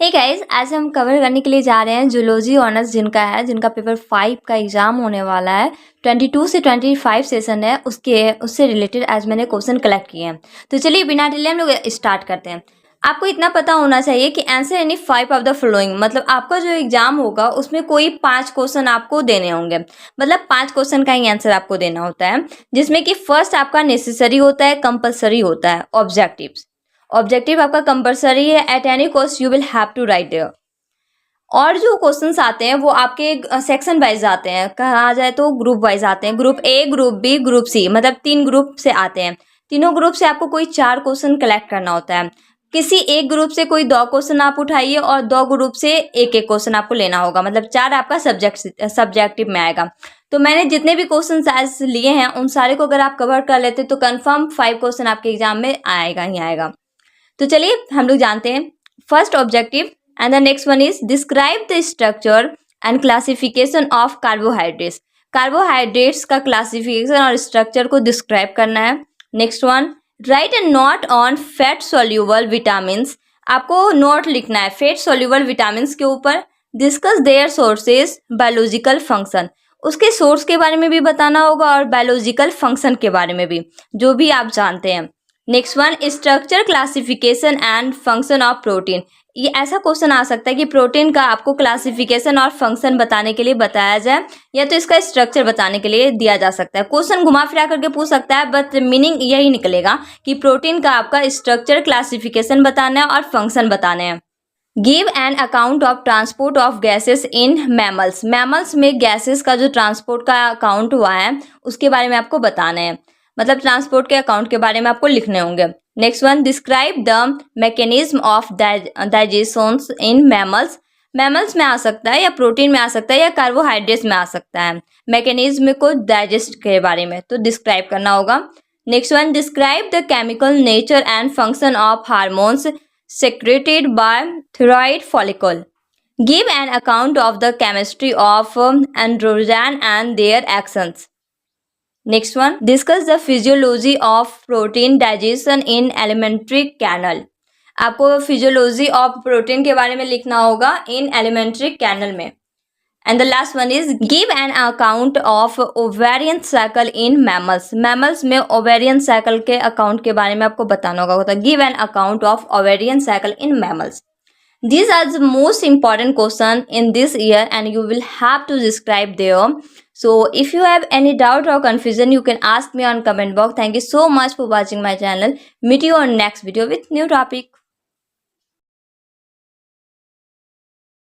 Hey guys, आज हम cover करने के लिए जा रहे हैं जूलॉजी ऑनर्स जिनका पेपर 5 का एग्जाम होने वाला है। 22 से 25 सेशन है, उससे रिलेटेड आज मैंने क्वेश्चन कलेक्ट किए हैं। तो चलिए बिना डिले हम लोग स्टार्ट करते हैं। आपको इतना पता होना चाहिए कि answer any 5 of the following, मतलब आपका जो एग्जाम होगा उसमें कोई 5 क्वेश्चन आपको देने होंगे। मतलब 5 क्वेश्चन का ही आंसर आपको देना होता है, जिसमें कि फर्स्ट आपका नेसेसरी होता है, कंपलसरी होता है, ऑब्जेक्टिव्स। ऑब्जेक्टिव आपका कंपलसरी है, at any cost you will have to write there. और जो क्वेश्चंस आते हैं वो आपके सेक्शन वाइज आते हैं, कहा जाए तो ग्रुप वाइज आते हैं, group A, group B, group C, मतलब 3 ग्रुप से आते हैं। तीनों ग्रुप से आपको कोई 4 क्वेश्चन कलेक्ट करना होता है। किसी एक ग्रुप से कोई 2 क्वेश्चन आप उठाइए और 2 ग्रुप से एक एक क्वेश्चन आपको लेना होगा, मतलब 4 आपका सब्जेक्टिव में आएगा। तो मैंने जितने भी क्वेश्चन आज लिए हैं उन सारे को अगर आप कवर कर लेते तो कंफर्म 5 क्वेश्चन आपके एग्जाम में आएगा ही आएगा। तो चलिए हम लोग जानते हैं first objective and the next one is describe the structure and classification of carbohydrates. Carbohydrates का क्लासिफिकेशन और स्ट्रक्चर को डिस्क्राइब करना है। Next one, write a note on fat soluble vitamin. आपको नोट लिखना है फैट सोल्यूबल विटामिन के ऊपर। Discuss their sources, biological function, उसके सोर्स के बारे में भी बताना होगा और बायोलॉजिकल फंक्शन के बारे में भी, जो भी आप जानते हैं। Next one, structure, classification and function of protein. ये ऐसा क्वेश्चन आ सकता है कि प्रोटीन का आपको क्लासिफिकेशन और फंक्शन बताने के लिए बताया जाए, या तो इसका स्ट्रक्चर बताने के लिए दिया जा सकता है। क्वेश्चन घुमा फिरा करके पूछ सकता है, बट मीनिंग यही निकलेगा कि प्रोटीन का आपका स्ट्रक्चर, क्लासिफिकेशन बताना है और फंक्शन बताने हैं। Give an account of transport of gases in mammals. Mammals में गैसेस का जो ट्रांसपोर्ट का अकाउंट हुआ है उसके बारे में आपको बताना है, मतलब ट्रांसपोर्ट के अकाउंट के बारे में आपको लिखने होंगे। Next one, describe the mechanism of digestion in mammals. Mammals में आ सकता है या प्रोटीन में आ सकता है या कार्बोहाइड्रेट्स में आ सकता है। मैकेनिज्म को डाइजेस्ट के बारे में तो डिस्क्राइब करना होगा। Next one, describe the chemical nature and function of hormones secreted by thyroid follicle. Give an account of the chemistry of androgen and their actions. Next one, discuss the physiology of protein digestion in alimentary canal. आपको physiology of protein के बारे में लिखना होगा इन alimentary canal में। And the last one is give an account of ovarian cycle in mammals. Mammals में ovarian cycle के account के बारे में आपको बताना होगा। Give an account of ovarian cycle in mammals. These are the most important question in this year and you will have to describe there. So if you have any doubt or confusion, you can ask me on comment box. Thank you so much for watching my channel. Meet you on next video with new topic.